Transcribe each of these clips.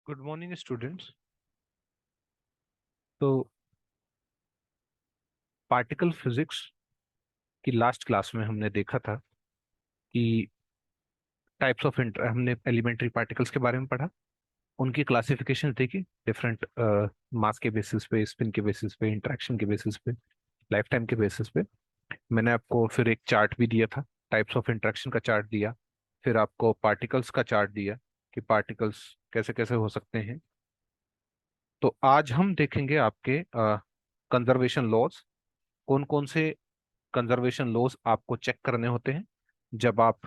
Good morning students. तो particle physics की last class में हमने देखा था कि टाइप्स ऑफ हमने एलिमेंट्री पार्टिकल्स के बारे में पढ़ा। उनकी क्लासिफिकेशन देखी डिफरेंट मास के बेसिस पे, स्पिन के बेसिस पे, इंटरेक्शन के बेसिस पे, लाइफ टाइम के बेसिस पे। मैंने आपको फिर एक चार्ट भी दिया था, टाइप्स ऑफ इंटरेक्शन का चार्ट दिया। फिर आपको पार्टिकल्स का चार्ट दिया कि पार्टिकल्स कैसे कैसे हो सकते हैं। तो आज हम देखेंगे आपके कंजर्वेशन लॉज। कौन कौन से कंजर्वेशन लॉज आपको चेक करने होते हैं जब आप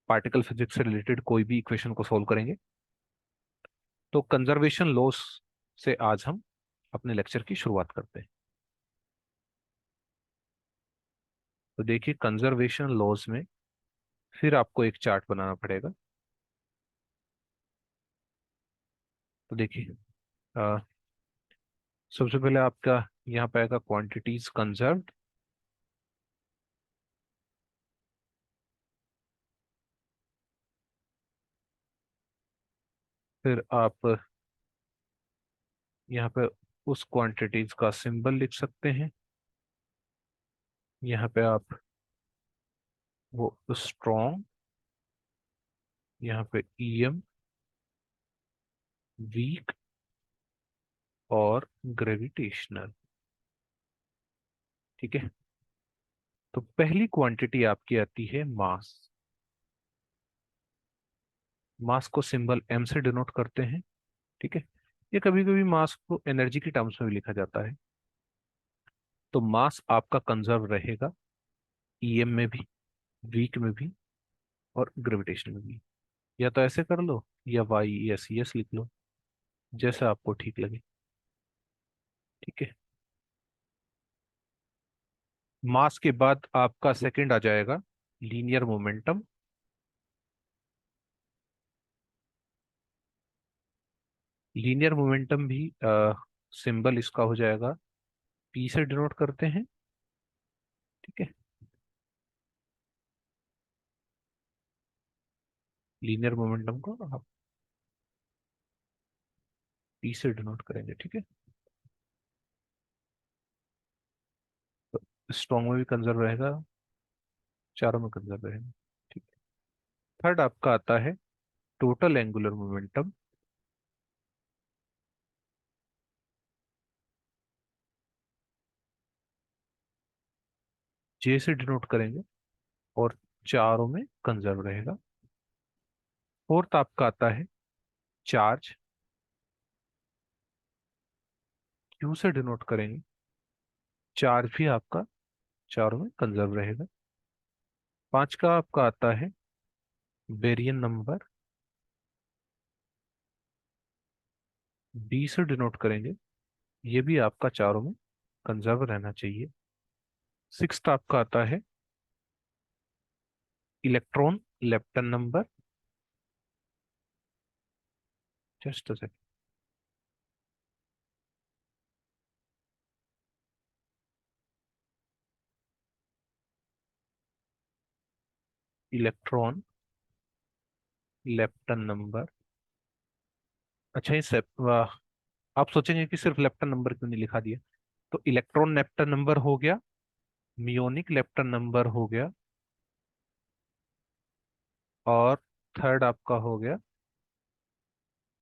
पार्टिकल फिजिक्स से रिलेटेड कोई भी इक्वेशन को सॉल्व करेंगे। तो कंजर्वेशन लॉज से आज हम अपने लेक्चर की शुरुआत करते हैं। तो देखिए, कंजर्वेशन लॉज में फिर आपको एक चार्ट बनाना पड़ेगा। तो देखिए, अ, सबसे पहले आपका यहाँ पे आएगा क्वांटिटीज कंजर्व्ड। फिर आप यहाँ पे उस क्वांटिटीज का सिंबल लिख सकते हैं। यहाँ पे आप वो स्ट्रॉन्ग, यहाँ पे ईएम, वीक और ग्रेविटेशनल। ठीक है। तो पहली क्वांटिटी आपकी आती है मास। मास को सिंबल एम से डिनोट करते हैं। ठीक है। ये कभी कभी मास को एनर्जी की टर्म्स में भी लिखा जाता है। तो मास आपका कंजर्व रहेगा ईएम में भी, वीक में भी और ग्रेविटेशन में भी। या तो ऐसे कर लो या वाई या सी एस लिख लो, जैसा आपको ठीक लगे। ठीक है। मास के बाद आपका सेकंड आ जाएगा लीनियर मोमेंटम। लीनियर मोमेंटम भी सिंबल इसका हो जाएगा पी से डिनोट करते हैं। ठीक है। लीनियर मोमेंटम को आप पी से डिनोट करेंगे। ठीक है। तो स्ट्रॉन्ग में भी कंजर्व रहेगा, चारों में कंजर्व रहेगा। ठीक है। थर्ड आपका आता है टोटल एंगुलर मोमेंटम। जे से डिनोट करेंगे और चारों में कंजर्व रहेगा। फोर्थ आपका आता है चार्ज। क्यू से डिनोट करेंगे, चार्ज भी आपका चारों में कंजर्व रहेगा। पांच का आपका आता है बेरियन नंबर। बी से डिनोट करेंगे, ये भी आपका चारों में कंजर्व रहना चाहिए। सिक्स आपका आता है electron lepton number. Just electron lepton number. अच्छा, ये आप सोचेंगे कि सिर्फ लेप्टन नंबर क्यों नहीं लिखा दिया। तो इलेक्ट्रॉन लेप्टन नंबर हो गया, मियोनिक लेप्टन नंबर हो गया, और थर्ड आपका हो गया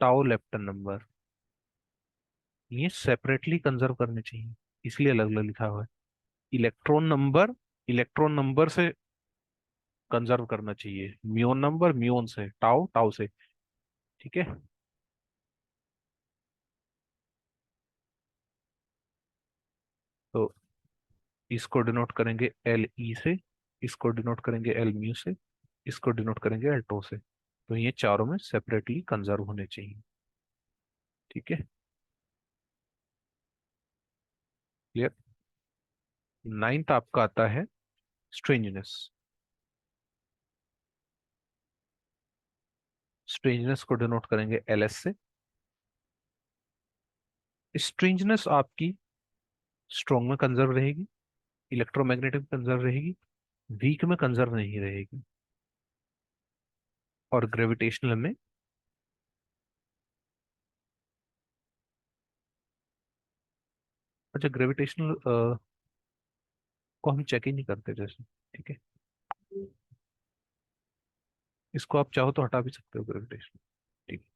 टाउ लेप्टन नंबर। ये सेपरेटली कंजर्व करने चाहिए, इसलिए अलग अलग लिखा हुआ है। इलेक्ट्रॉन नंबर इलेक्ट्रॉन नंबर से कंजर्व करना चाहिए, म्योन नंबर म्योन से, टाउ टाउ से। ठीक है। तो इसको डिनोट करेंगे एल ई से, इसको डिनोट करेंगे एल म्यू से, इसको डिनोट करेंगे एल टो से। तो ये चारों में सेपरेटली कंजर्व होने चाहिए। ठीक है। क्लियर। नाइन्थ आपका आता है स्ट्रेंजनेस। स्ट्रेंजनेस को डिनोट करेंगे एल एस से। स्ट्रेंजनेस आपकी स्ट्रॉन्ग में कंजर्व रहेगी, इलेक्ट्रोमैग्नेटिक कंजर्व रहेगी, वीक में कंजर्व नहीं रहेगी, और ग्रेविटेशनल में अच्छा, ग्रेविटेशनल को हम चेक ही नहीं करते जैसे। ठीक है, इसको आप चाहो तो हटा भी सकते हो ग्रेविटेशन। ठीक है।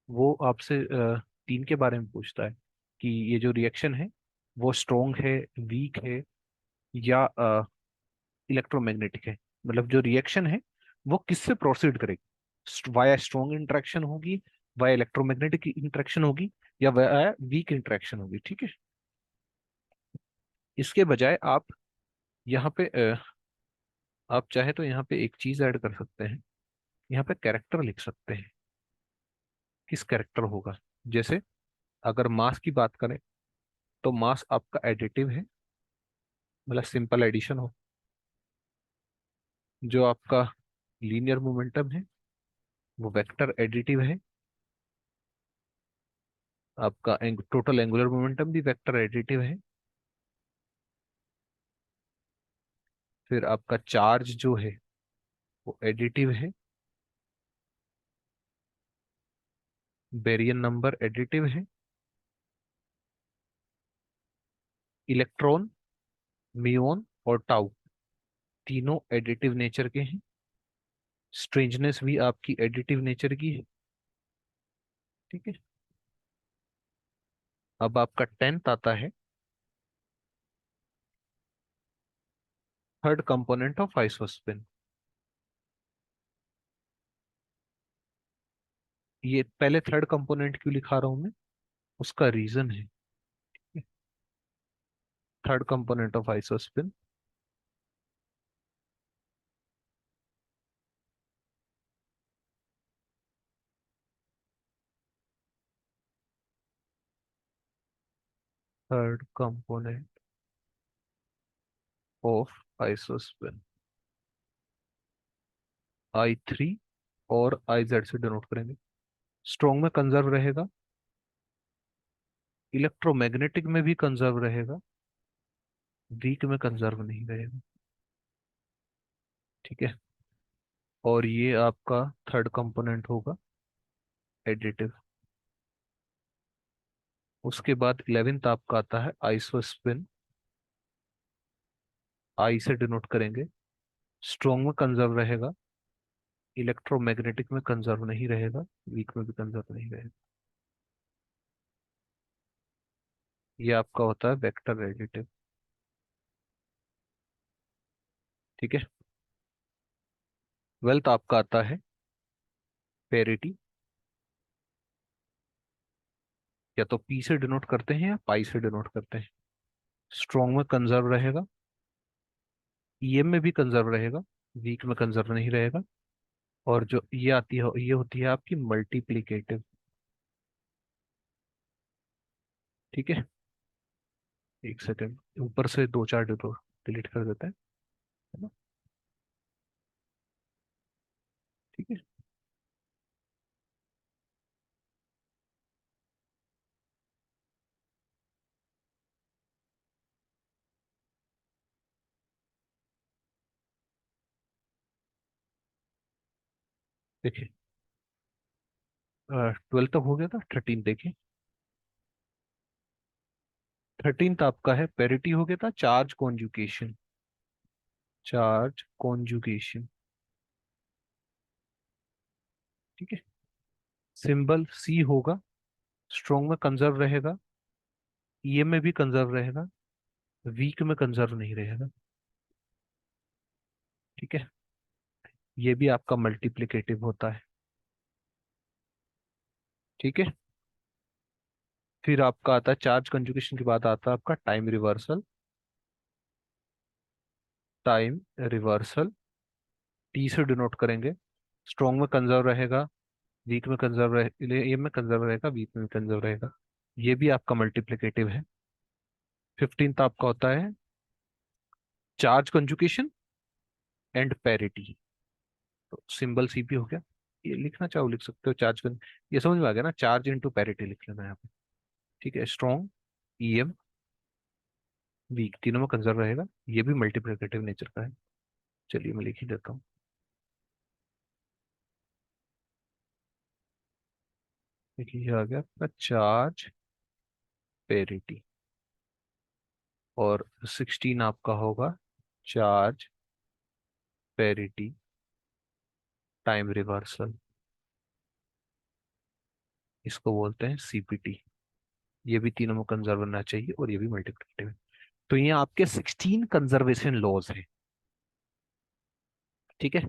वो आपसे तीन के बारे में पूछता है कि ये जो रिएक्शन है वो स्ट्रोंग है, वीक है, या इलेक्ट्रोमैग्नेटिक है। मतलब जो रिएक्शन है वो किससे प्रोसीड करेगी, वाया स्ट्रोंग इंटरेक्शन होगी, वाया इलेक्ट्रोमैग्नेटिक इंटरेक्शन होगी, या वाया वीक इंटरेक्शन होगी। ठीक है। इसके बजाय आप यहाँ पे आप चाहे तो यहाँ पे एक चीज ऐड कर सकते हैं, यहाँ पे कैरेक्टर लिख सकते हैं, किस कैरेक्टर होगा। जैसे अगर मास की बात करें तो मास आपका एडिटिव है, मतलब सिंपल एडिशन हो। जो आपका लीनियर मोमेंटम है वो वेक्टर एडिटिव है। आपका टोटल एंगुलर मोमेंटम भी वेक्टर एडिटिव है। फिर आपका चार्ज जो है वो एडिटिव है। बेरियन नंबर एडिटिव है। इलेक्ट्रॉन, म्यूऑन और टाउ तीनों एडिटिव नेचर के हैं। स्ट्रेंजनेस भी आपकी एडिटिव नेचर की है। ठीक है। अब आपका टेंथ आता है थर्ड कंपोनेंट ऑफ आइसोस्पिन। ये पहले थर्ड कंपोनेंट क्यों लिखा रहा हूं मैं, उसका रीजन है। Third component of isospin, third component of isospin I3 और IZ से डिनोट करेंगे। स्ट्रॉन्ग में कंजर्व रहेगा, इलेक्ट्रोमैग्नेटिक में भी कंजर्व रहेगा, वीक में कंजर्व नहीं रहेगा। ठीक है। और ये आपका थर्ड कंपोनेंट होगा एडिटिव। उसके बाद 11th आपका आता है आइसोस्पिन। आई से डिनोट करेंगे। स्ट्रॉन्ग में कंजर्व रहेगा, इलेक्ट्रोमैग्नेटिक में कंजर्व नहीं रहेगा, वीक में भी कंजर्व नहीं रहेगा। ये आपका होता है वेक्टर एडिटिव। ठीक है। ट्वेल्थ आपका आता है पेरिटी। या तो पी से डिनोट करते हैं या पाई से डिनोट करते हैं। स्ट्रॉन्ग में कंजर्व रहेगा, ईएम में भी कंजर्व रहेगा, वीक में कंजर्व नहीं रहेगा। और जो ये आती है ये होती है आपकी मल्टीप्लीकेटिव। ठीक है। एक सेकंड, ऊपर से दो चार डिलीट कर देते हैं, है ना। ठीक है। देखिए, 12 तक हो गया था, 13 देखिए। 13th आपका है पेरिटी, हो गया था चार्ज कॉन्जुगेशन। Charge conjugation. ठीक है। सिंबल सी होगा, स्ट्रॉन्ग में कंजर्व रहेगा, ईएम में भी कंजर्व रहेगा, वीक में कंजर्व नहीं रहेगा। ठीक है। ये भी आपका मल्टीप्लिकेटिव होता है। ठीक है। फिर आपका आता है चार्ज कंजुगेशन के बाद आता है आपका time reversal. Time reversal T से डिनोट करेंगे। स्ट्रॉन्ग में कंजर्व रहेगा, वीक में कंजर्व रहे, ये में कंजर्व रहेगा, वीक में कंजर्व रहेगा। ये भी आपका मल्टीप्लिकेटिव है। 15th आपका होता है चार्ज कंजुगेशन एंड पैरिटी। तो सिंबल सी भी हो गया। ये लिखना चाहो लिख सकते हो, चार्ज कन, ये समझ में आ गया ना, चार्ज इनटू पैरिटी लिख लेना यहाँ पे। ठीक है। स्ट्रॉन्ग, ईएम, वीक तीनों में कंजर्व रहेगा। ये भी मल्टीप्लिकेटिव नेचर का है। चलिए मैं लिख ही देता हूँ। देखिए ये आ गया आपका चार्ज पेरिटी, और 16 आपका होगा चार्ज पेरिटी टाइम रिवर्सल, इसको बोलते हैं सीपीटी। ये भी तीनों में कंजर्व होना चाहिए और ये भी मल्टीप्लिकेटिव। तो ये आपके 16 कंजर्वेशन लॉज हैं। ठीक है।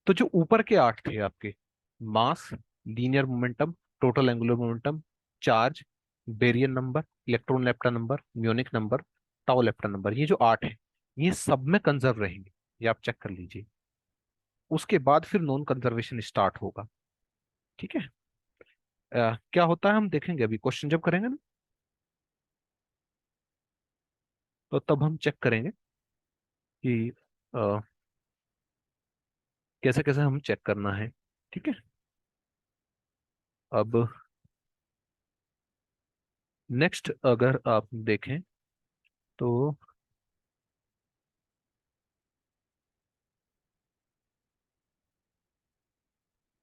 तो जो ऊपर के 8 थे आपके, mass, linear momentum, total angular momentum, charge, baryon number, electron lepton number, muonic number, tau lepton number, ये जो 8 है ये सब में कंजर्व रहेंगे। ये आप चेक कर लीजिए। उसके बाद फिर नॉन कंजर्वेशन स्टार्ट होगा। ठीक है। क्या होता है हम देखेंगे अभी क्वेश्चन जब करेंगे ना, तो तब हम चेक करेंगे कि कैसे कैसे हम चेक करना है। ठीक है। अब नेक्स्ट अगर आप देखें तो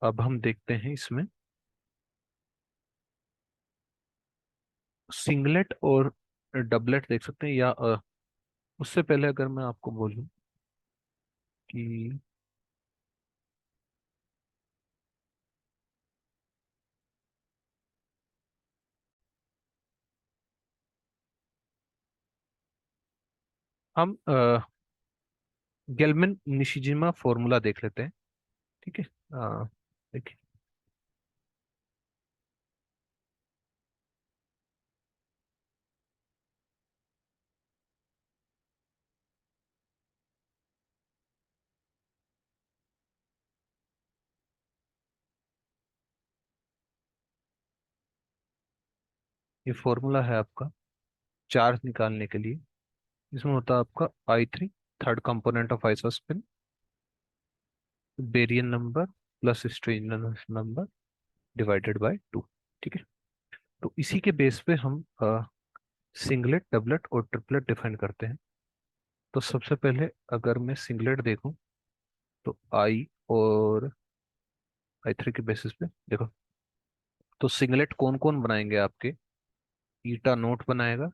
अब हम देखते हैं इसमें सिंगलेट और डबलेट देख सकते हैं, या उससे पहले अगर मैं आपको बोलूं कि हम गेलमिन निशिजिमा फॉर्मूला देख लेते हैं। ठीक है। देखिए ये फॉर्मूला है आपका चार्ज निकालने के लिए। इसमें होता है आपका I3, third component of isospin, baryon number plus strangeness number divided by 2। ठीक है। तो इसी के बेस पे हम सिंगलेट, डबलेट और ट्रिपलेट डिफाइन करते हैं। तो सबसे पहले अगर मैं सिंगलेट देखूं तो और I3 के बेसिस पे देखो, तो सिंगलेट कौन कौन बनाएंगे आपके, ईटा नोट बनाएगा,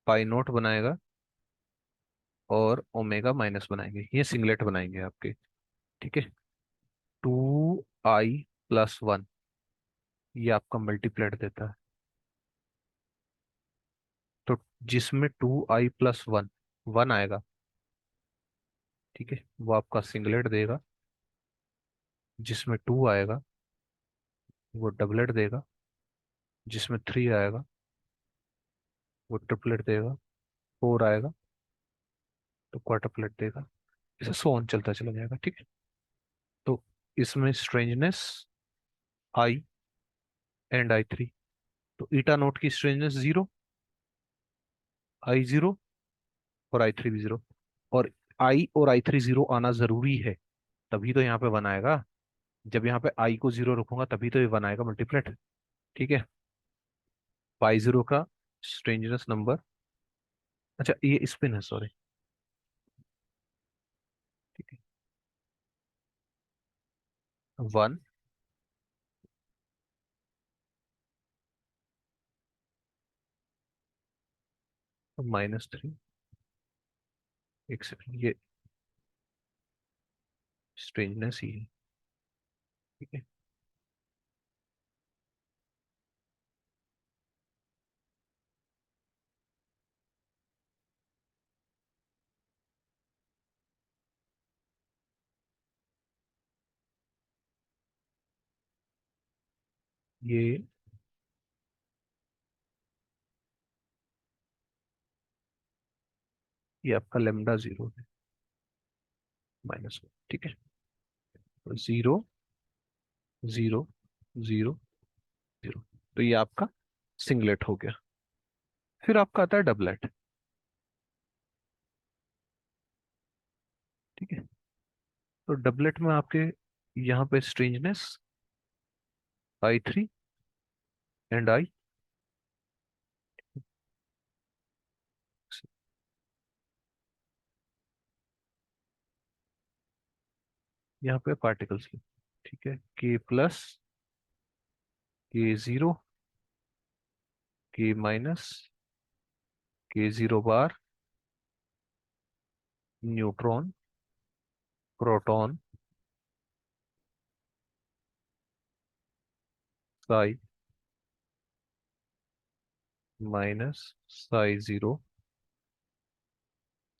पाई नोट बनाएगा, और ओमेगा माइनस बनाएंगे, ये सिंगलेट बनाएंगे आपके। ठीक है। 2I+1 ये आपका मल्टीप्लेट देता है। तो जिसमें 2I+1 1 आएगा, ठीक है, वो आपका सिंगलेट देगा। जिसमें 2 आएगा वो डबलेट देगा। जिसमें 3 आएगा वो ट्रिपलेट देगा। 4 आएगा तो क्वार्टरप्लेट देगा। इसे सो ऑन चलता चला जाएगा। ठीक है। तो इसमें स्ट्रेंजनेस I and I3, तो ईटा नोट की स्ट्रेंजनेस 0, I0 और I3 भी 0। और I और I3 0 आना जरूरी है, तभी तो यहाँ पे 1 आएगा। जब यहाँ पे I को 0 रखूंगा तभी तो ये 1 आएगा मल्टीप्लेट। ठीक है। Y0 का स्ट्रेंजनेस नंबर, अच्छा ये स्पिन है, सॉरी। ठीक है। 1, -3, एक सेकंड, ये स्ट्रेंजनेस ही है। ठीक है। ये ये आपका लेमडा 0 है, -1। ठीक है। तो 0, 0, 0, 0, तो ये आपका सिंगलेट हो गया। फिर आपका आता है डबलेट। ठीक है। तो डबलेट में आपके यहाँ पे स्ट्रेंजनेस I3 and I, यहाँ पे पार्टिकल्स की। ठीक है। K+, K0, K minus, K0 bar, neutron, proton, xi minus, xi 0,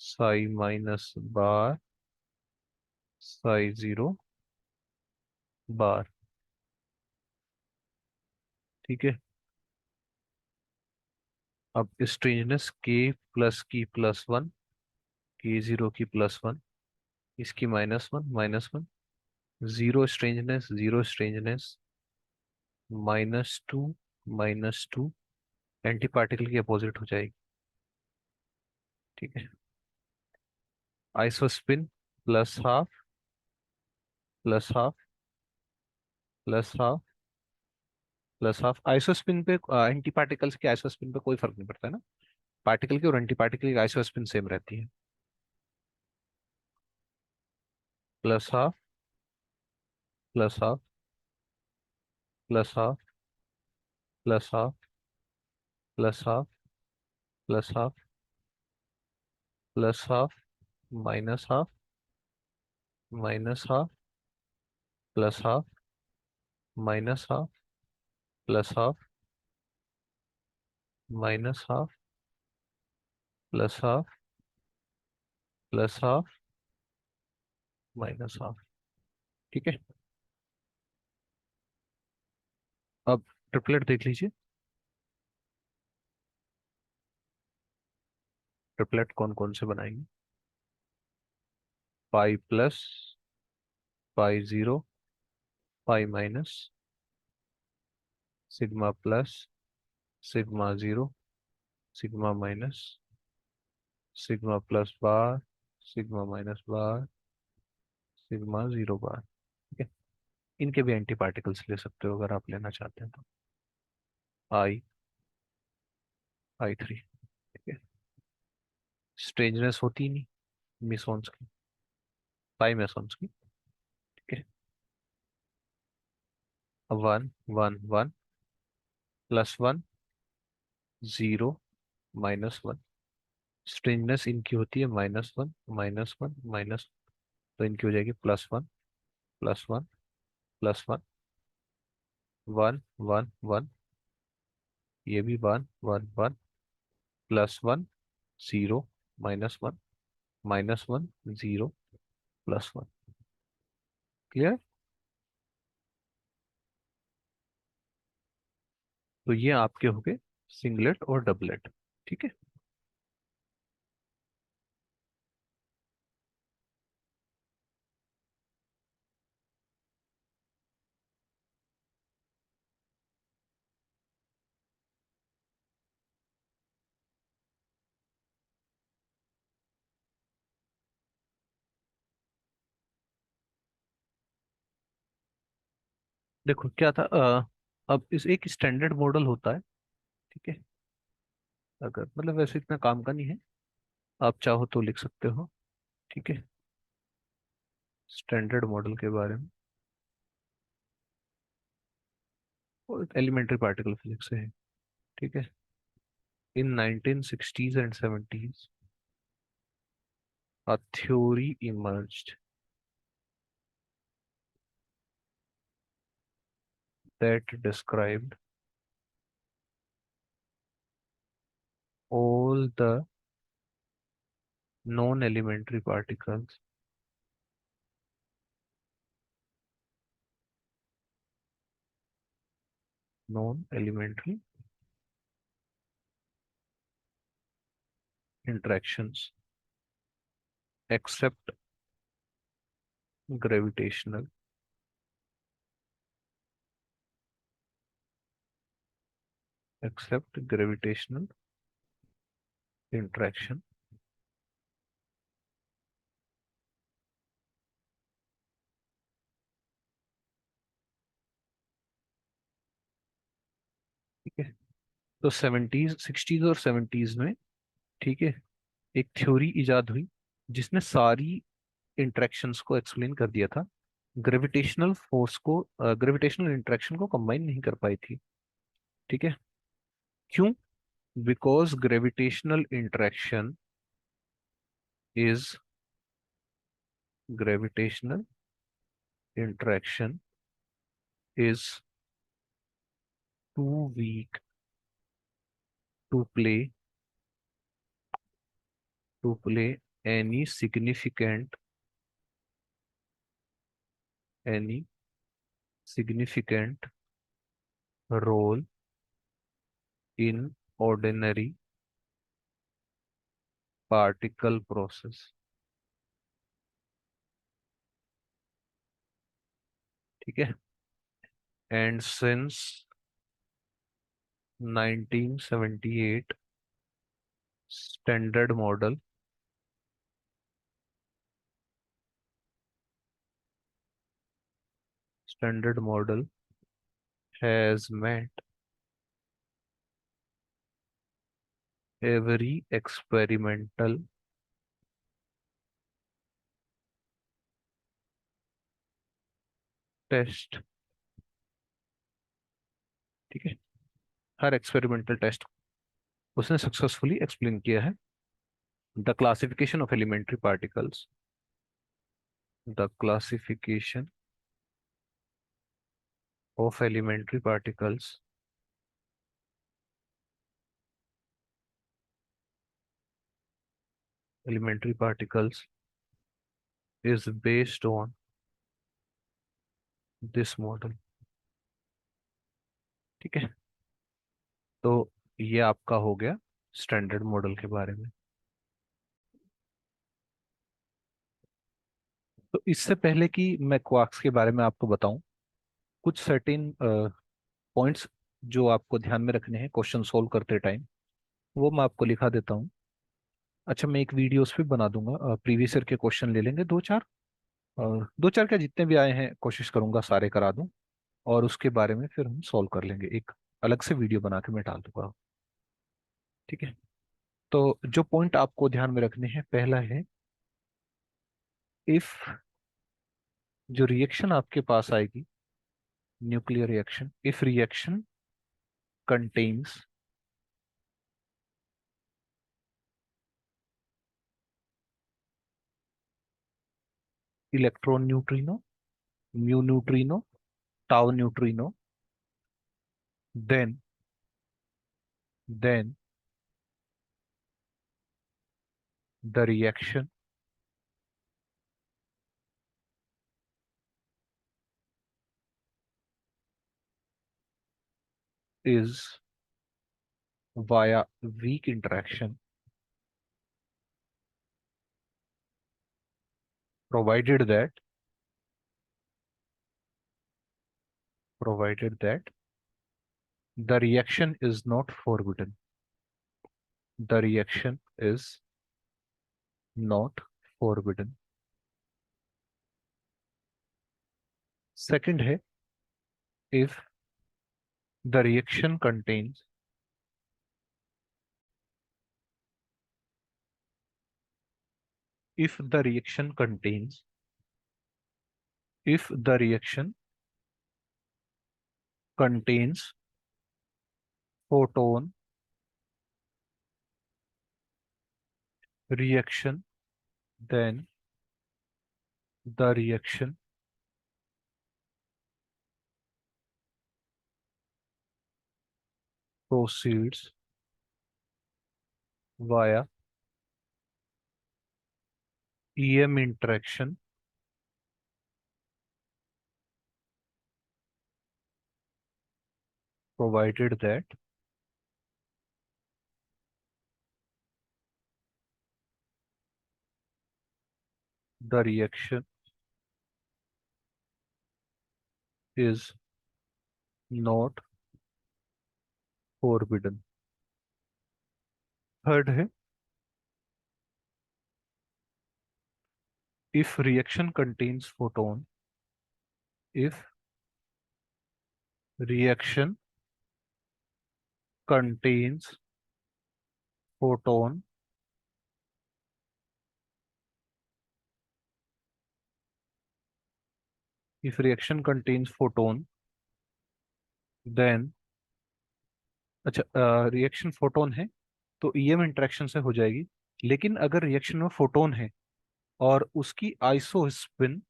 xi minus bar, xi 0 bar. ठीक है। अब स्ट्रेंजनेस K+की+1, K0 की +1, इसकी -1 -1, जीरो स्ट्रेंजनेस -2 एंटी पार्टिकल की अपोजिट हो जाएगी। ठीक है। आइसोस्पिन +12, +12, +12, +12। आइसोस्पिन पे एंटी पार्टिकल्स के आइसोस्पिन पे कोई फर्क नहीं पड़ता है ना। पार्टिकल की और एंटी पार्टिकल की आइसोस्पिन सेम रहती है। +12, +12, +12, +12, +12, +12, +12, -12, -12, +12, -12, +12, -12, +12, +12, -12। ठीक है। अब ट्रिपलेट देख लीजिए। ट्रिपलेट कौन कौन से बनाएंगे? पाई+, पाई 0, पाई-, sigma+, sigma 0, sigma-, सिग्मा+बार, सिग्मा-बार, sigma 0 bar. ठीक है। इनके भी एंटी पार्टिकल्स ले सकते हो अगर आप लेना चाहते हैं तो। I3। ठीक है। स्ट्रेंजनेस होती ही नहीं मिसॉन्स की, पाई मेसॉन्स की। ठीक है। 1 1 1, +1, 0, -1। स्ट्रेंजनेस इनकी होती है -1 -1 माइनस, तो इनकी हो जाएगी +1 +1 +1, 1 1 1, ये भी 1 1 1, +1 0, -1 -1 0, +1। क्लियर? तो ये आपके हो गए सिंगलेट और डबलेट। ठीक है। देखो क्या था, अब इस एक स्टैंडर्ड मॉडल होता है। ठीक है। अगर मतलब वैसे इतना काम का नहीं है, आप चाहो तो लिख सकते हो। ठीक है। स्टैंडर्ड मॉडल के बारे में और एलिमेंट्री पार्टिकल फिजिक्स से है। ठीक है। इन 1960s and 70s a theory emerged that described all the non-elementary particles non-elementary interactions except gravitational except gravitational interaction। ठीक है। तो 60s और 70s में, ठीक है, एक थ्योरी इजाद हुई जिसने सारी इंटरेक्शंस को एक्सप्लेन कर दिया था ग्रेविटेशनल फोर्स को, ग्रेविटेशनल इंटरेक्शन को कंबाइन नहीं कर पाई थी। ठीक है। क्यों? Because gravitational interaction is gravitational interaction is too weak to play any significant any significant role in ordinary particle process। ठीक है। And since 1978 standard model standard model has met every experimental test। ठीक है। हर experimental test उसने successfully explain किया है। The classification of elementary particles, the classification of elementary particles elementary particles is based on this model। ठीक है। तो ये आपका हो गया स्टैंडर्ड मॉडल के बारे में। तो इससे पहले कि मैं क्वार्क्स के बारे में आपको बताऊं, कुछ सर्टेन पॉइंट्स जो आपको ध्यान में रखने हैं क्वेश्चन सोल्व करते टाइम, वो मैं आपको लिखा देता हूँ। अच्छा, मैं एक वीडियो उस पर बना दूंगा, प्रीवियस ईयर के क्वेश्चन ले लेंगे दो चार, और दो चार क्या जितने भी आए हैं कोशिश करूंगा सारे करा दूं, और उसके बारे में फिर हम सॉल्व कर लेंगे। एक अलग से वीडियो बना के मैं डाल दूंगा। ठीक है। तो जो पॉइंट आपको ध्यान में रखने हैं, पहला है, इफ जो रिएक्शन आपके पास आएगी, nuclear reaction, if reaction contains electron neutrino, mu neutrino, tau neutrino, then then the reaction is via weak interaction, provided that the reaction is not forbidden, the reaction is not forbidden। second है, if the reaction contains if the reaction contains if the reaction contains photon reaction, then the reaction proceeds via EM interaction, provided that the reaction is not forbidden। Third है, if reaction contains photon if reaction contains photon if reaction contains photon then, अच्छा, reaction photon है तो EM interaction से हो जाएगी। लेकिन अगर reaction में फोटोन है और उसकी iso spin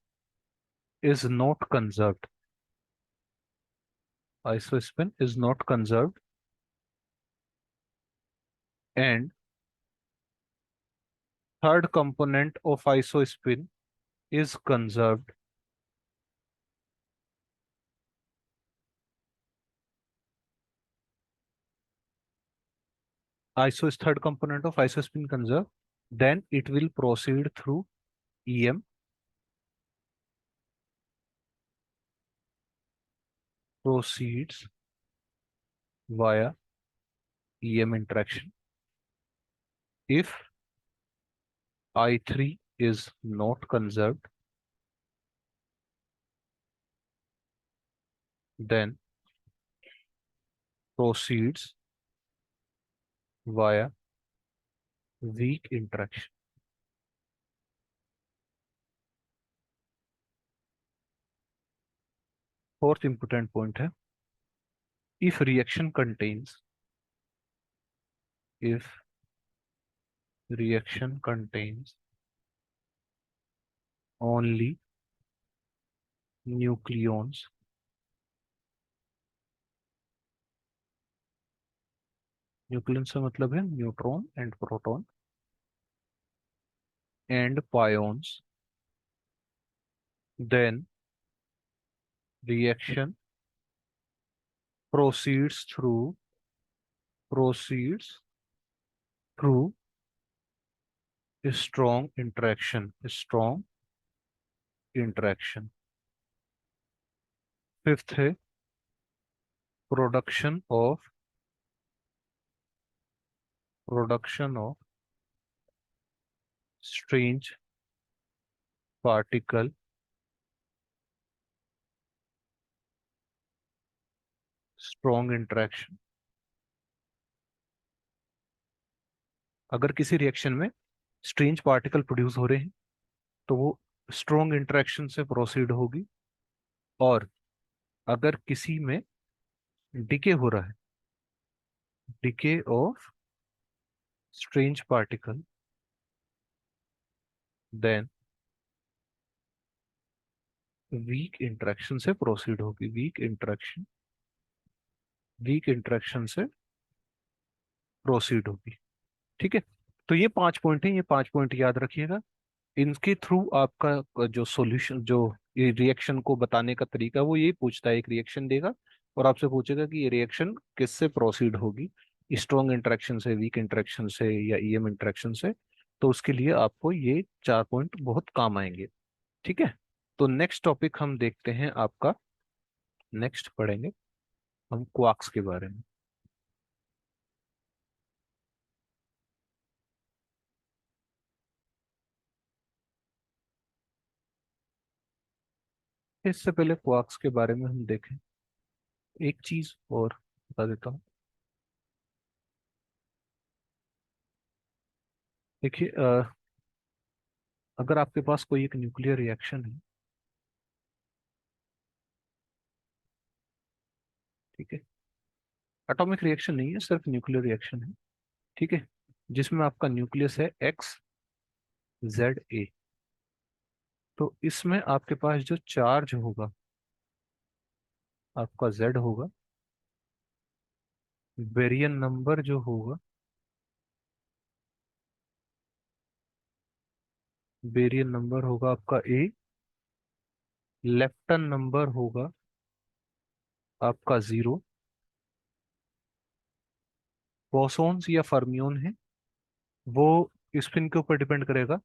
is not conserved, iso spin is not conserved and third component of iso spin is conserved, iso is third component of isospin conserved, then it will proceed through EM, proceeds via EM interaction. If I3 is not conserved, then proceeds via weak interaction. Fourth important point है, if reaction contains, if reaction contains only nucleons, nucleon से मतलब है neutron and proton and pions, then reaction proceeds through proceeds through strong interaction. Fifth है production of strange particle strong interaction. अगर किसी reaction में strange particle produce हो रहे हैं तो वो स्ट्रॉन्ग इंटरेक्शन से प्रोसीड होगी, और अगर किसी में डिके हो रहा है, decay of strange particle, then weak interaction से प्रोसीड होगी, वीक इंटरेक्शन से प्रोसीड होगी। ठीक है, तो ये 5 पॉइंट है, ये 5 पॉइंट याद रखिएगा। इनके थ्रू आपका जो सॉल्यूशन, जो ये रिएक्शन को बताने का तरीका है, वो यही पूछता है, एक रिएक्शन देगा और आपसे पूछेगा कि ये रिएक्शन किससे प्रोसीड होगी, स्ट्रॉन्ग इंटरेक्शन से, वीक इंटरेक्शन से, या ईएम इंटरेक्शन से। तो उसके लिए आपको ये 4 पॉइंट बहुत काम आएंगे। ठीक है, तो नेक्स्ट टॉपिक हम देखते हैं आपका, नेक्स्ट पढ़ेंगे हम क्वार्क्स के बारे में। इससे पहले क्वार्क्स के बारे में हम देखें, एक चीज और बता देता हूँ। देखिए, अगर आपके पास कोई एक न्यूक्लियर रिएक्शन है, ठीक है, एटॉमिक रिएक्शन नहीं है, सिर्फ न्यूक्लियर रिएक्शन है, ठीक है, जिसमें आपका न्यूक्लियस है XZA। तो इसमें आपके पास जो चार्ज होगा आपका Z होगा, बेरियन नंबर जो होगा, बेरियन नंबर होगा आपका A, लेप्टन नंबर होगा आपका 0। बोसॉन्स या फर्मियोन है, वो स्पिन के ऊपर डिपेंड करेगा,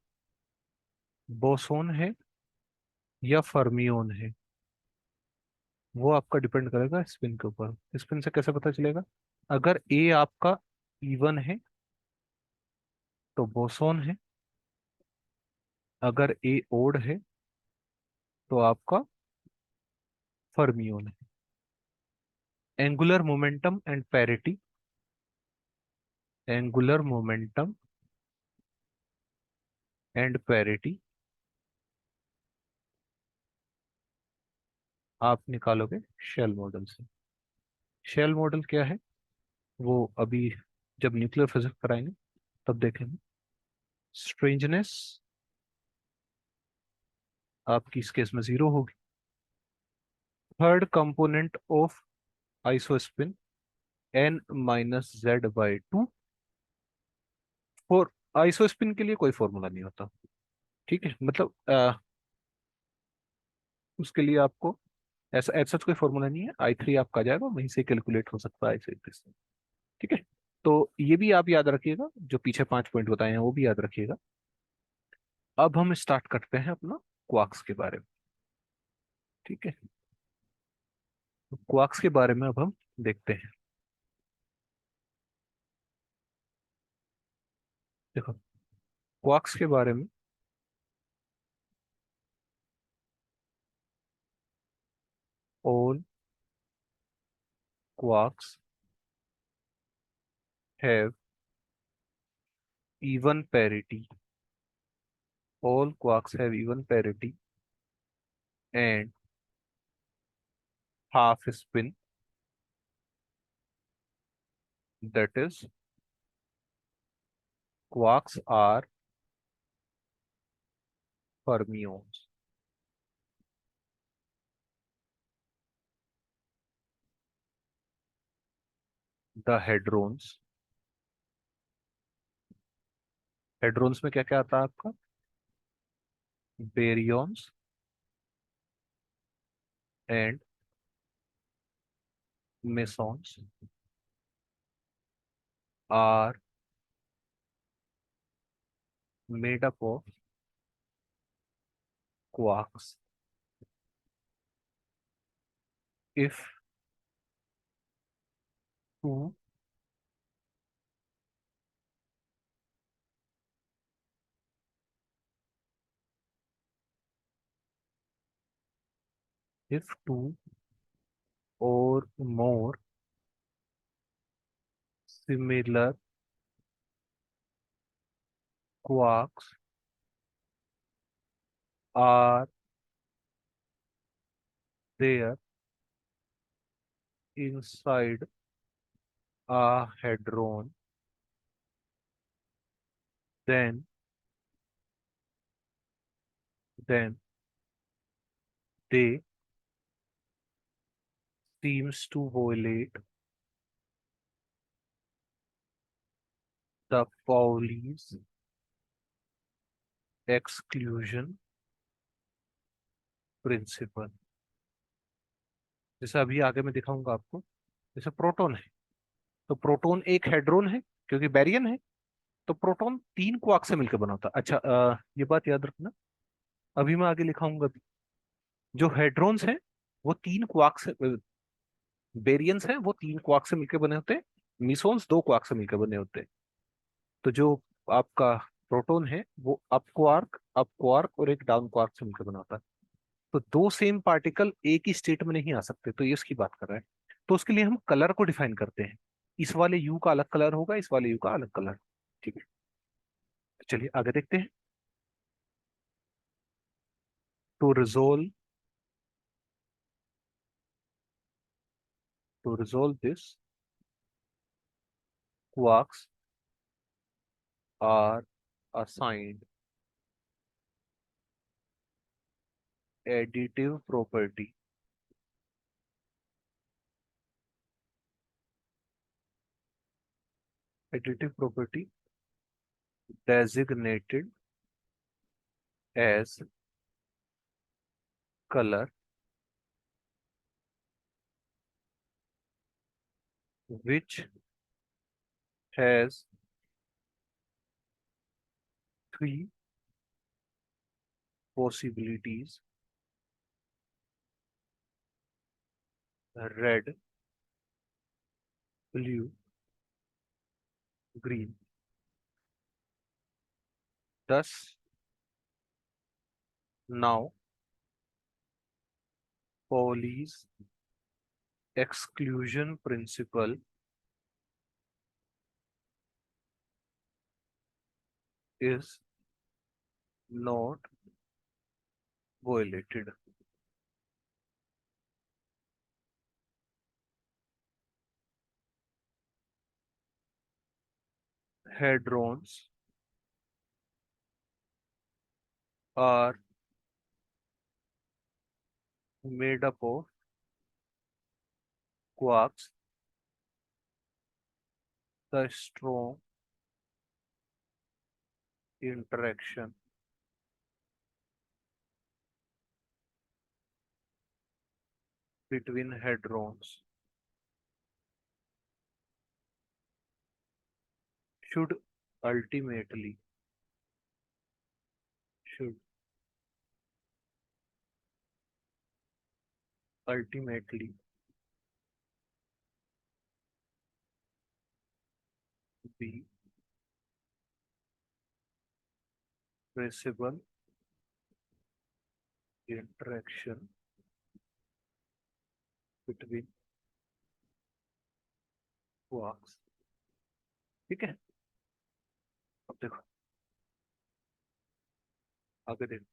बोसॉन है या फर्मियोन है, वो आपका डिपेंड करेगा स्पिन के ऊपर। स्पिन से कैसे पता चलेगा, अगर ए आपका इवन है तो बोसॉन है, अगर ए ओड है तो आपका फर्मियोन है। Angular momentum and parity, angular momentum and parity आप निकालोगे शेल मॉडल से। शेल मॉडल क्या है, वो अभी जब न्यूक्लियर फिजिक्स कराएंगे तब देखेंगे। स्ट्रेंजनेस आपकी इस केस में जीरो होगी। Third component of isospin n minus Z by two. For isospin के लिए कोई फॉर्मूला नहीं होता, ठीक है, मतलब उसके लिए आपको ऐसा ऐसा कोई फॉर्मूला नहीं है। I3 आपका आ जाएगा, वहीं से कैलकुलेट हो सकता है I3 से। ठीक है, तो ये भी आप याद रखिएगा, जो पीछे 5 पॉइंट बताए हैं वो भी याद रखिएगा। अब हम स्टार्ट करते हैं अपना क्वार्क्स के बारे में। ठीक है, तो क्वार्क्स के बारे में अब हम देखते हैं। देखो, क्वार्क्स के बारे में, all quarks have even parity. All quarks have even parity and half spin, that is, quarks are fermions. The hadrons, hadrons में क्या क्या आता है आपका? baryons and mesons are made up of quarks if two if two or more similar quarks are there inside a hadron, then then they seems to violate the Pauli's exclusion principle. जैसे अभी आगे मैं दिखाऊंगा आपको, जैसे proton है, तो proton एक हेड्रोन है क्योंकि बैरियन है, तो प्रोटॉन 3 क्वार्क से मिलकर बना होता है। अच्छा, ये बात याद रखना, अभी मैं आगे लिखाऊंगा भी। जो हेड्रोन्स हैं वो 3 क्वार्क से, बेरियंस हैं वो 3 क्वार्क से मिलकर बने होते हैं, मिसोन्स 2 क्वार्क से मिलकर बने होते हैं। तो जो आपका प्रोटॉन है वो अप क्वार्क और एक डाउन क्वार्क से मिलकर बना होता है। तो दो सेम पार्टिकल एक ही स्टेट में नहीं आ सकते, तो ये उसकी बात कर रहे हैं। तो उसके लिए हम कलर को डिफाइन करते हैं। इस वाले यू का अलग कलर होगा, इस वाले यू का अलग कलर। ठीक है, तो चलिए आगे देखते हैं। To resolve to resolve this, quarks are assigned additive property, additive property designated as color, which has three possibilities: red, blue, green. Thus, now Pauli's exclusion principle is not violated. hadrons are made up of quarks. The strong interaction between hadrons should ultimately should ultimately be traceable interaction between quarks. ठीक है, अब देखो, आगे देखो.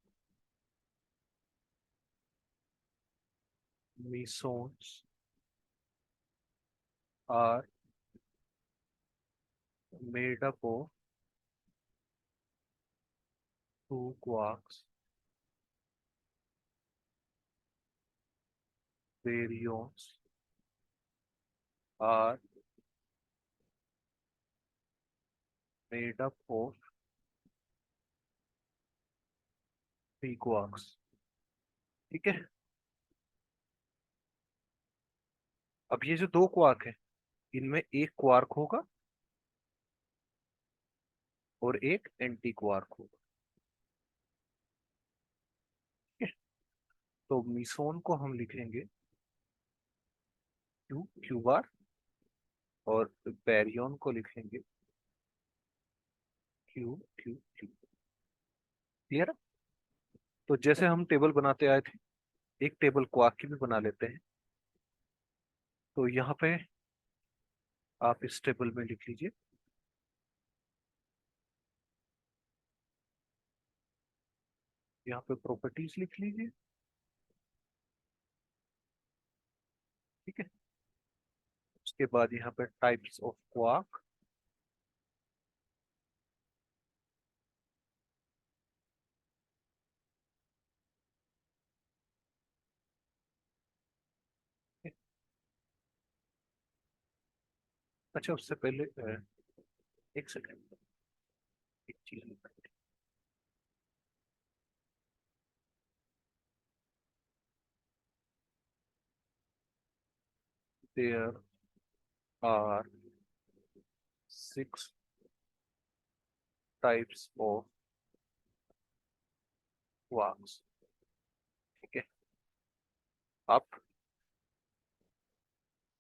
Mesons are made up of two quarks. Baryons are made up of three quarks. ठीक है, अब ये जो दो क्वार्क है, इनमें एक क्वार्क होगा और एक एंटी क्वार्क होगा. ठीक है, तो मीसोन को हम लिखेंगे क्यू क्यू बार और बैरियन को लिखेंगे क्यू क्यू क्यू. क्लियर. तो जैसे हम टेबल बनाते आए थे, एक टेबल क्वार्क की भी बना लेते हैं. तो यहाँ पे आप इस टेबल में लिख लीजिए. यहाँ पे प्रॉपर्टीज लिख लीजिए. ठीक है, उसके बाद यहाँ पे टाइप्स ऑफ क्वार्क. अच्छा, उससे पहले एक सेकंड, एक चीज लिख. There are 6 types of quarks. ठीक है, up,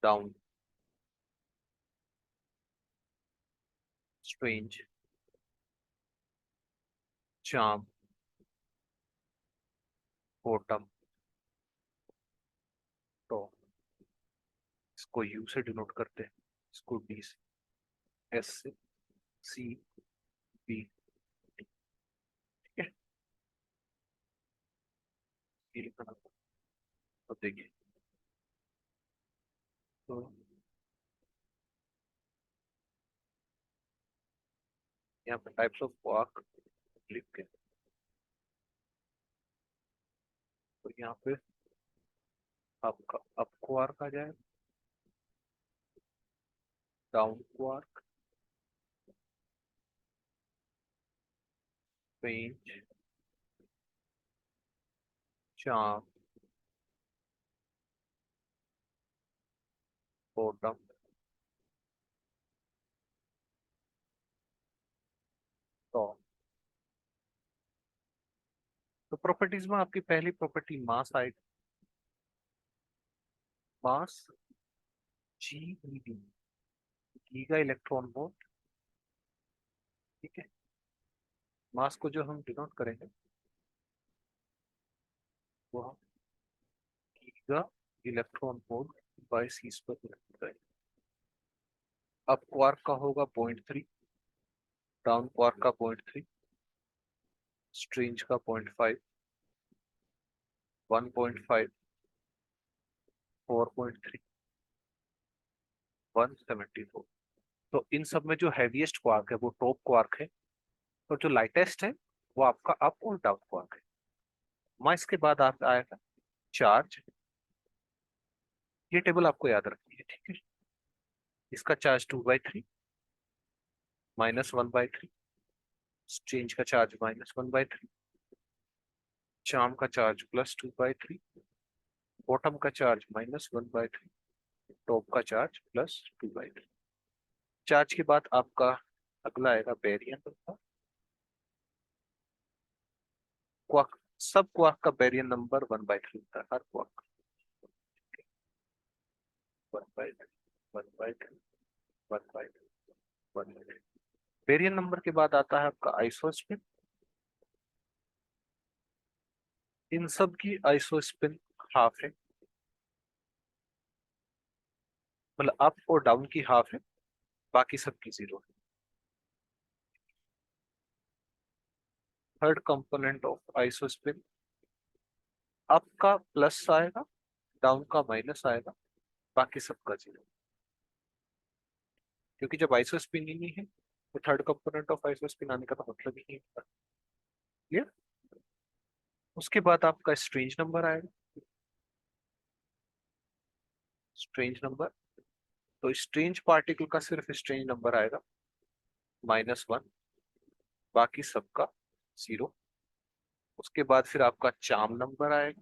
down, strange, charm, bottom, top. इसको यू से डिनोट करते हैं, इसको डी से, एस से, सी, बी. ठीक है, ये लिखना. अब देखिए, तो यहाँ पे टाइप्स ऑफ क्वार्क लिख के, तो यहाँ पे आपका अप क्वार्क आ जाए, down quark, strange, charm, bottom, top. तो प्रॉपर्टीज में आपकी पहली प्रॉपर्टी मास आएगी. Mass G D, giga electron volt. ठीक है, मास को जो हम डिनोट करेंगे वो हम giga electron volt by C square करेंगे. अब क्वार्क का होगा 0.3, डाउन क्वार्क का 0.3, स्ट्रेंज का 0.5, 1.5, 4.3, 174. तो इन सब में जो हैवीएस्ट क्वार्क है वो टॉप क्वार्क है, और जो लाइटेस्ट है वो आपका अप और डाउन क्वार्क है। मास के बाद आप आएगा चार्ज। ये टेबल आपको याद रखनी है, ठीक है। इसका चार्ज 2/3 -1/3, स्ट्रेंज का चार्ज -1/3, चार्म का चार्ज +2/3, बॉटम का चार्ज -1/3, टॉप का चार्ज +2/3। चार्ज के बाद आपका अगला आएगा बेरियन नंबर। क्वार्क, सब क्वार्क का बेरियन नंबर 1/3 होता है, हर क्वार्क 1/3, 1/3, 1/3, 1/3। बेरियन नंबर के बाद आता है आपका आइसोस्पिन। इन सब की आइसोस्पिन हाफ है, मतलब अप और डाउन की हाफ है, बाकी सबकी 0 है। Third component of isospin, up का प्लस आएगा, डाउन का माइनस आएगा, बाकी सबका 0। क्योंकि जब आइसोस्पिन ही नहीं है तो थर्ड कंपोनेंट ऑफ आइसोस्पिन आने का तो मतलब ही नहीं होता। क्लियर। उसके बाद आपका स्ट्रेंज नंबर आएगा। स्ट्रेंज नंबर, तो स्ट्रेंज पार्टिकल का सिर्फ स्ट्रेंज नंबर आएगा -1, बाकी सबका 0। उसके बाद फिर आपका चार्म नंबर आएगा,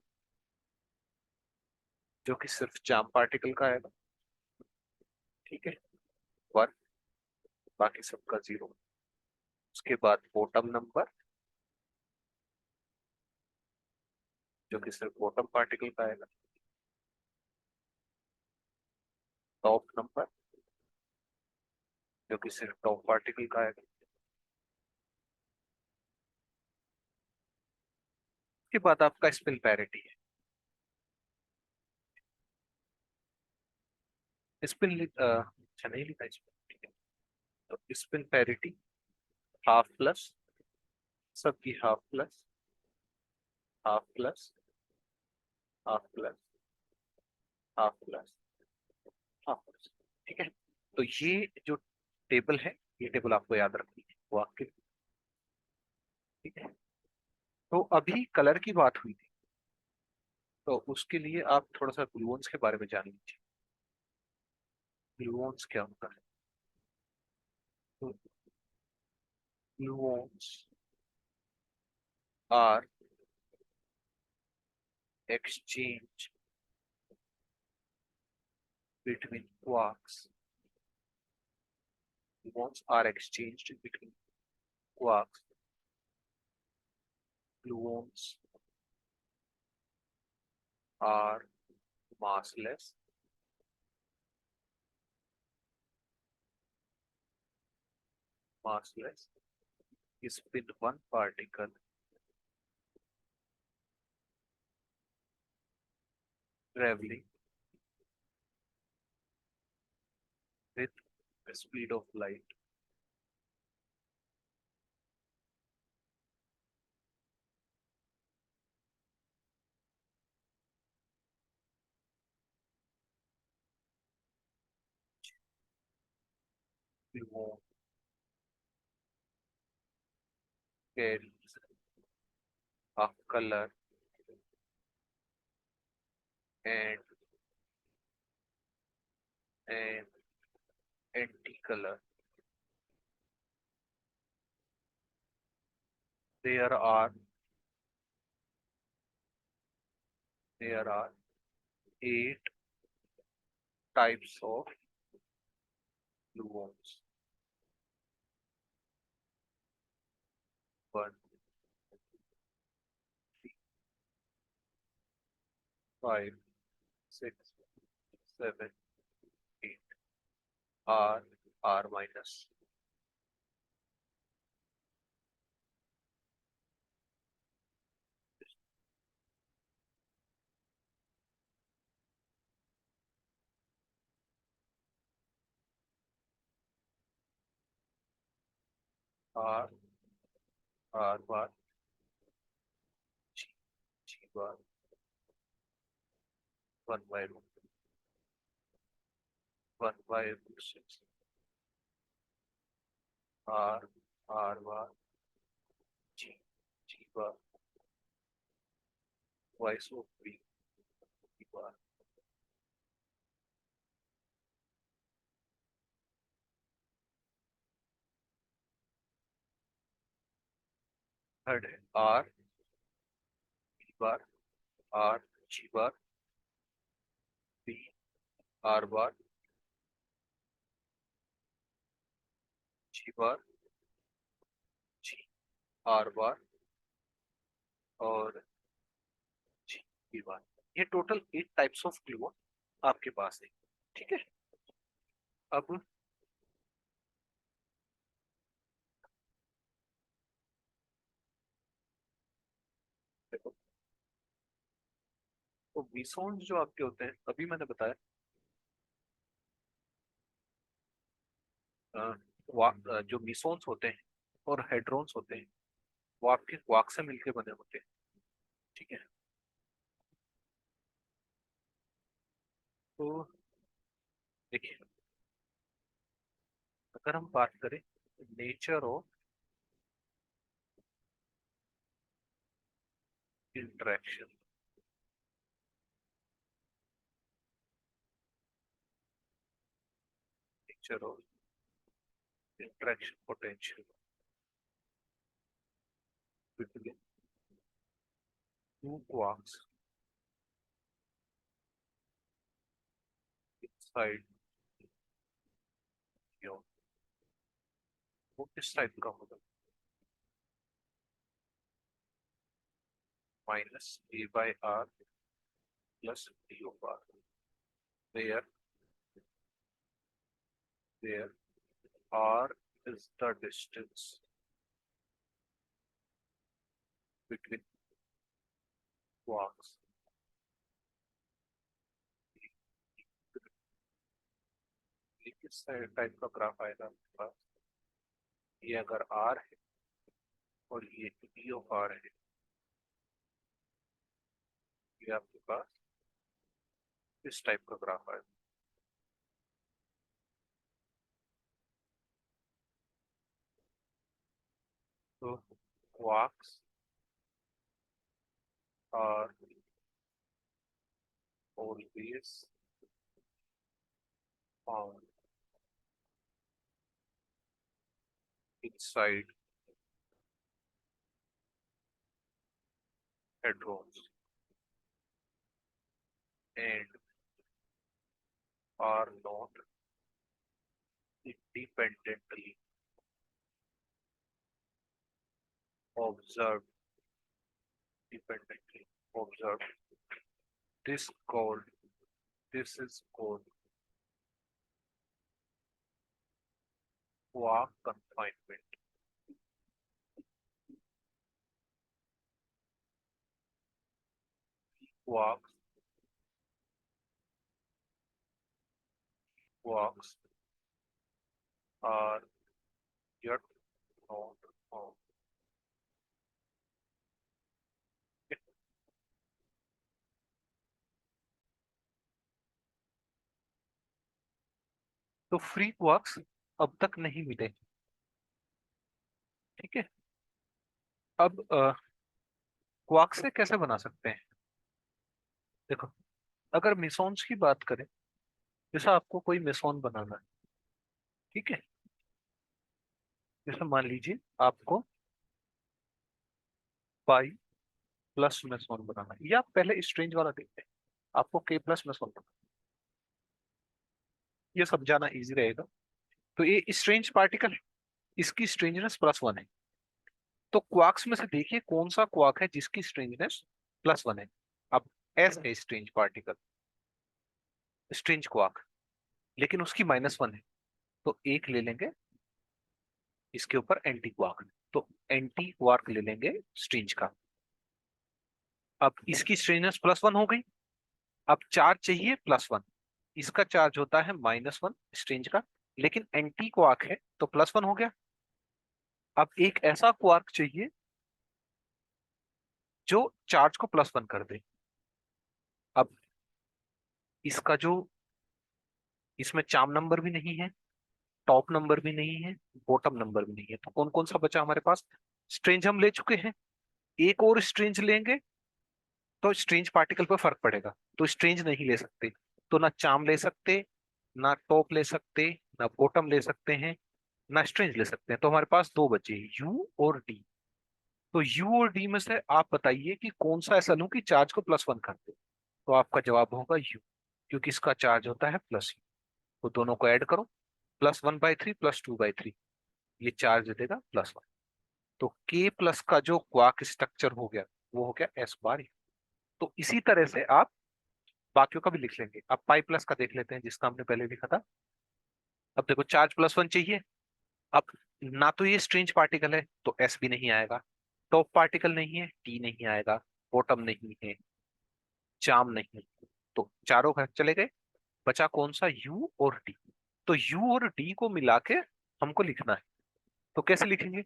जो कि सिर्फ चार्म पार्टिकल का आएगा, ठीक है, 1, बाकी सबका 0। उसके बाद बॉटम नंबर, जो कि सिर्फ बॉटम पार्टिकल का आएगा, टॉप नंबर, जो कि सिर्फ टॉप पार्टिकल का आएगा। उसके बाद आपका स्पिन पैरिटी है। स्पिन अच्छा नहीं लिखा इसमें, ठीक है। तो स्पिन पैरिटी हाफ प्लस, सबकी half plus, half plus, half plus, half plus, half plus, ठीक है। तो ये जो टेबल है, ये टेबल आपको याद रखनी है वो आपके, ठीक है। तो अभी कलर की बात हुई थी, तो उसके लिए आप थोड़ा सा ग्लूऑन्स के बारे में जान लीजिए। ग्लूऑन्स क्या होता है? तो gluons are exchange between quarks. Gluons are exchanged between quarks. Gluons are massless. Massless is with one particle traveling with the speed of light. Gluon carries a color and an anti-color. There are there are 8 types of gluons. 1, 3, 5, 6, 7, 8. R minus. R R bar, G G bar, 1/√6. R, R bar, G, G bar, twice of B, B bar. Third है R B bar, R G bar, B R bar, G bar, G R bar, और G B bar. ये total 8 types of glue आपके पास है। ठीक है। अब देखो, तो मीसोन्स जो आपके होते हैं, अभी मैंने बताया, जो मीसोन्स होते हैं और हेड्रोन्स होते हैं, वो आपके क्वार्क से मिलके बने होते हैं। ठीक है। तो देखिए, अगर हम बात करें nature of interaction, nature of interaction potential between two quarks inside your, वो किस टाइप का होगा? Minus A by R plus D of R, where where R is the distance between quarks. ये किस टाइप का ग्राफ आएगा आपके पास? ये अगर आर है और ये डी ऑफ आर है, ये आपके पास इस टाइप का ग्राफ आएगा। तो quarks are always found inside hadrons and are not independently observed. Dependently observed. This called this is called quark confinement. Quarks quarks are yet not found. तो free quarks अब तक नहीं मिले। ठीक है। अब क्वार्क से कैसे बना सकते हैं? देखो, अगर मेसॉन्स की बात करें, जैसा आपको कोई मेसॉन बनाना है, ठीक है, जैसे मान लीजिए आपको पाई प्लस मेसॉन बनाना है, या पहले स्ट्रेंज वाला देखते हैं, आपको के प्लस मेसॉन बनाना है। ये समझाना इजी रहेगा। तो ये स्ट्रेंज पार्टिकल है, इसकी स्ट्रेंजनेस +1 है। तो क्वार्क्स में से देखिए कौन सा क्वार्क है जिसकी स्ट्रेंजनेस +1 है। अब एस है स्ट्रेंज पार्टिकल, स्ट्रेंज क्वार्क, लेकिन उसकी -1 है, तो एक ले लेंगे इसके ऊपर एंटी क्वार्क। तो एंटी क्वार्क ले लेंगे स्ट्रेंज का। अब इसकी स्ट्रेंजनेस +1 हो गई। अब चार्ज चाहिए +1, इसका चार्ज होता है -1 स्ट्रेंज का, लेकिन एंटी क्वार्क है तो +1 हो गया। अब एक ऐसा क्वार्क चाहिए जो चार्ज को +1 कर दे। अब इसका जो, इसमें चार्म नंबर भी नहीं है, टॉप नंबर भी नहीं है, बॉटम नंबर भी नहीं है। तो कौन कौन सा बचा हमारे पास? स्ट्रेंज हम ले चुके हैं, एक और स्ट्रेंज लेंगे तो स्ट्रेंज पार्टिकल पर फर्क पड़ेगा, तो स्ट्रेंज नहीं ले सकते। तो ना चार्म ले सकते, ना टॉप ले सकते, ना बॉटम ले सकते हैं, ना स्ट्रेंज ले सकते हैं। तो हमारे पास दो बचे, यू और डी। तो यू और डी में से आप बताइए कि कौन सा ऐसा लूं कि चार्ज को +1 कर दे। तो आपका जवाब होगा यू, क्योंकि इसका चार्ज होता है +u। तो दोनों को ऐड करो, +1/3 +2/3, ये चार्ज देगा +1। तो K प्लस का जो क्वार्क स्ट्रक्चर हो गया वो हो गया S बार। तो इसी तरह से आप बाकियों का भी लिख लेंगे। अब पाई प्लस का देख लेते हैं, जिसका हमने पहले लिखा था। अब देखो, चार्ज +1 चाहिए। अब ना तो ये स्ट्रेंज पार्टिकल है तो S भी नहीं आएगा, टॉप पार्टिकल नहीं है, T नहीं आएगा, बॉटम नहीं है, चार्म नहीं है। तो चारों घर चले गए, बचा कौन सा? U और D। तो U और D को मिला के हमको लिखना है। तो कैसे लिखेंगे?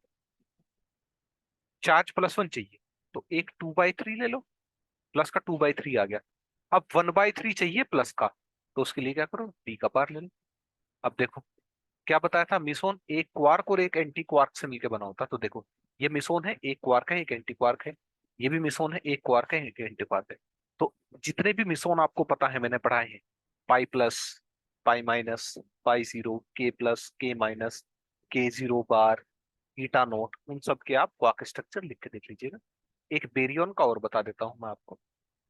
चार्ज +1 चाहिए तो एक 2/3 ले लो, प्लस का 2/3 आ गया। अब 1/3 चाहिए प्लस का, तो उसके लिए क्या करो? D का पार ले लो। अब देखो, क्या बताया था? मिसोन एक क्वार्क और एक एंटी क्वार्क से मिलकर बना होता। तो देखो, ये मिसोन है, एक क्वार्क है, एक एंटी क्वार्क है। ये भी मिसोन है, एक क्वार्क है, एक एंटी क्वार्क है। तो जितने भी मिसोन आपको पता है, मैंने पढ़ाए हैं, pi plus, pi minus, pi zero, के प्लस, के माइनस, के जीरो बार, ईटा नोट, उन सब के आप क्वार्क स्ट्रक्चर लिख के देख लीजिएगा। एक बेरियन का और बता देता हूं मैं आपको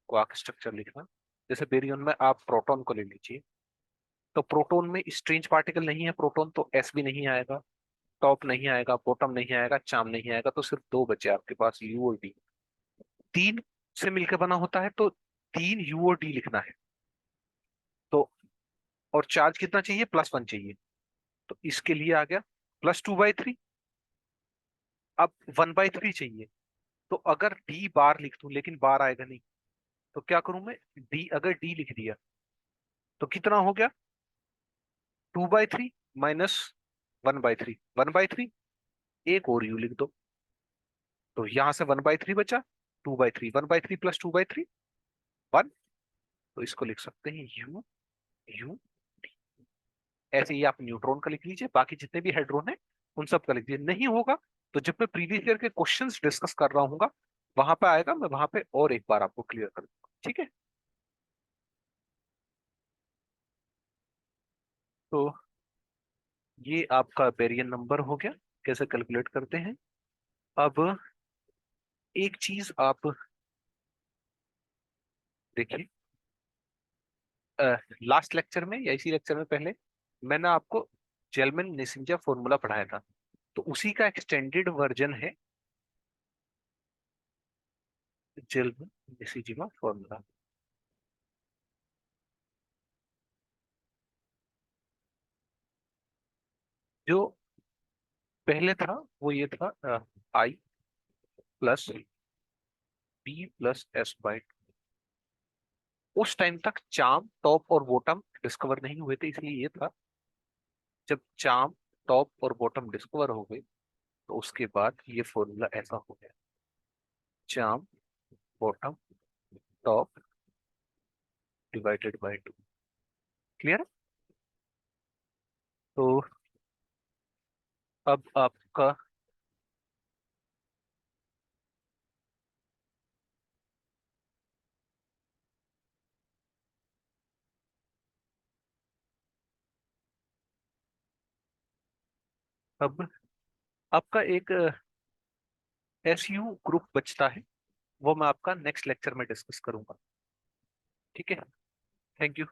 क्वार्क स्ट्रक्चर लिखना। जैसे बेरियन में आप प्रोटॉन को ले लीजिए, तो प्रोटॉन में स्ट्रेंज पार्टिकल नहीं है प्रोटॉन, तो एस भी नहीं आएगा, टॉप नहीं आएगा, बॉटम नहीं आएगा, चार्म नहीं आएगा। तो सिर्फ दो बचे आपके पास, यू और डी। तीन से मिलकर बना होता है, तो तीन यू और डी लिखना है। तो और चार्ज कितना चाहिए? +1 चाहिए। तो इसके लिए आ गया +2/3। अब 1/3 चाहिए, तो अगर डी बार लिख दूं, लेकिन बार आएगा नहीं, तो क्या करूं मैं? डी, अगर डी लिख दिया तो कितना हो गया? 2/3 माइनस 1/3, 1/3, एक और यू लिख दो। तो यहां से 1/3 बचा, 2/3, 1/3 +2/3, 1। तो इसको लिख सकते हैं यू, यू। ऐसे ही आप न्यूट्रॉन का लिख लीजिए, बाकी जितने भी हेड्रोन है उन सब का लिख लीजिए। नहीं होगा तो जब मैं प्रीवियस ईयर के क्वेश्चंस डिस्कस कर रहा हूँ, वहां पे आएगा, मैं वहां पे और एक बार आपको क्लियर कर दूंगा। ठीक है? तो ये आपका बेरियन नंबर हो गया, कैसे कैलकुलेट करते हैं। अब एक चीज आप देखिए, लास्ट लेक्चर में या इसी लेक्चर में पहले मैंने आपको जेलमन नेसिंजर फॉर्मूला पढ़ाया था, तो उसी का एक्सटेंडेड वर्जन है जेलमन नेसिंजर फॉर्मूला। जो पहले था वो ये था, I + B + S/2। उस टाइम तक चार्म, टॉप और बॉटम डिस्कवर नहीं हुए थे, इसलिए ये था। जब चार्म, टॉप और बॉटम डिस्कवर हो गए, तो उसके बाद ये फॉर्मूला ऐसा हो गया, चार्म, बॉटम, टॉप /2। क्लियर? तो अब आपका, अब आपका एक SU ग्रुप बचता है, वो मैं आपका नेक्स्ट लेक्चर में डिस्कस करूंगा। ठीक है? Thank you.